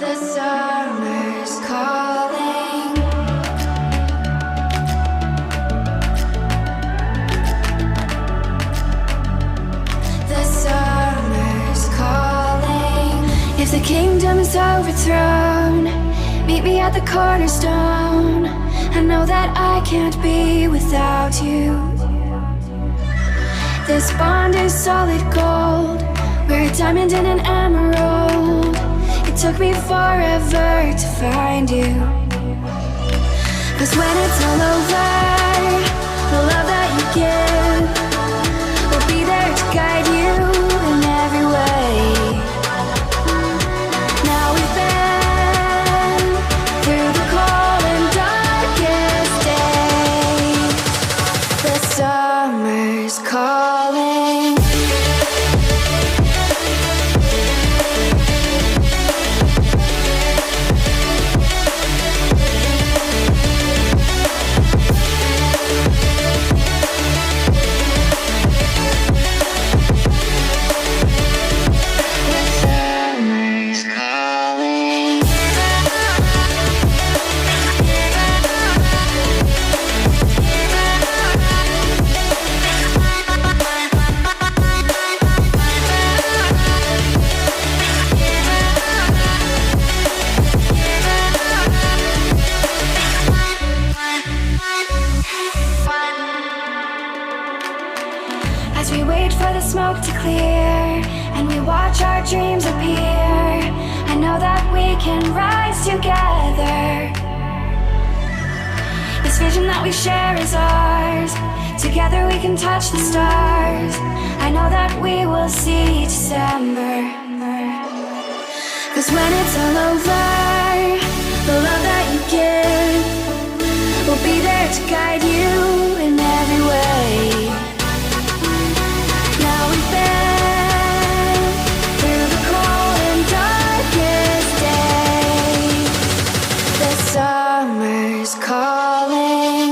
The summer's calling. The summer's calling. If the kingdom is overthrown, meet me at the cornerstone. I know that I can't be without you. This bond is solid gold. We're a diamond and an emerald. It took me forever to find you. 'Cause when it's all over, the love that you give will be there to guide you in every way. Now we've been through the cold and darkest day. The summer's calling. As we wait for the smoke to clear and we watch our dreams appear, I know that we can rise together. This vision that we share is ours. Together we can touch the stars. I know that we will see December. 'Cause when it's all over, the love that you give will be there to guide you in every way. Now we've been through the cold and darkest day. The summer's calling.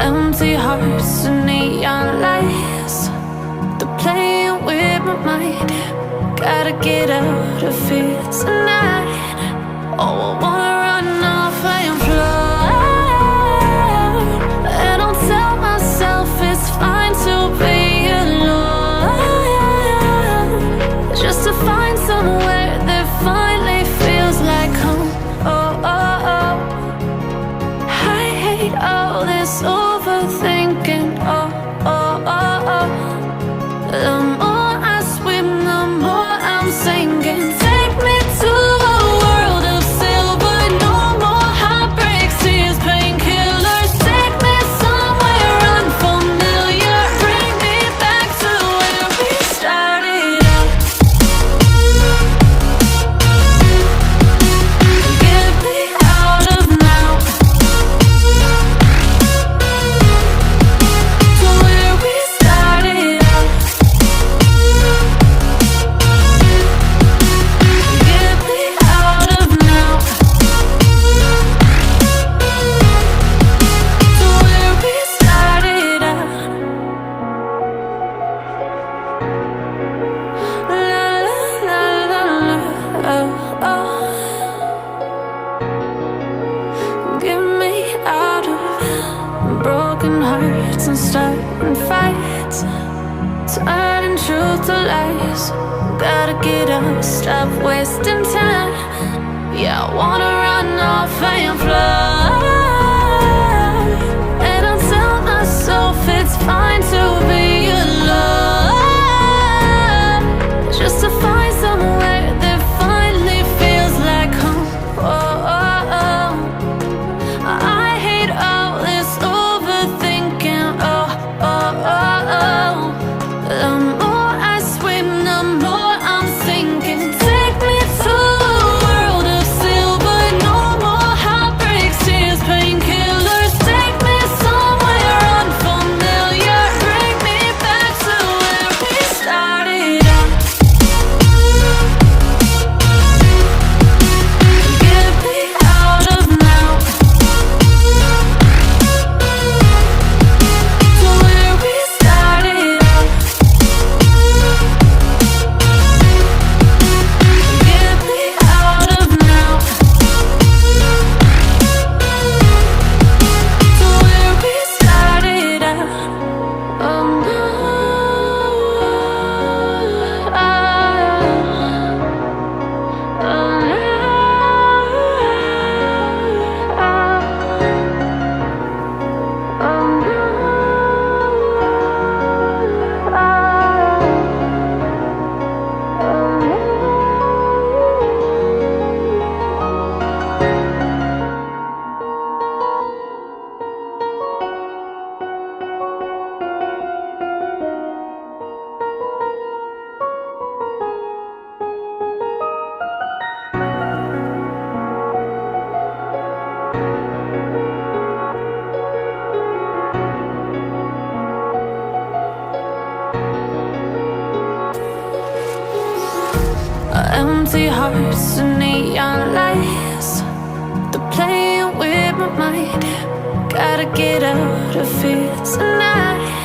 Empty hearts and neon lights, they're playing with my mind. Gotta get out of here tonight. Oh, I wanna run off and fly. And I'll tell myself it's fine to be alone, just to find somewhere that finally feels like home. Oh, oh, oh. I hate all this overthinking. Oh, oh, oh, oh. The more I swim, the more I'm sinking. Take me to a world of silver nights, turning truth to lies. Gotta get up, stop wasting time. Yeah, I wanna run off and fly. And I'll tell myself it's fine to be alone, just to find somewhere that finally feels like home. Oh, oh, oh. I hate all this overthinking. Oh, oh, oh, oh. The more I swim, the more I'm sinking. Take me to a world of silver. No more heartbreaks, tears, painkillers. Take me somewhere unfamiliar. Bring me back to where we started out. Get me out of now, to where we started out. Get me out of now, to where we started out. Oh no, empty hearts and neon lights, they're playing with my mind. Gotta get out of here tonight.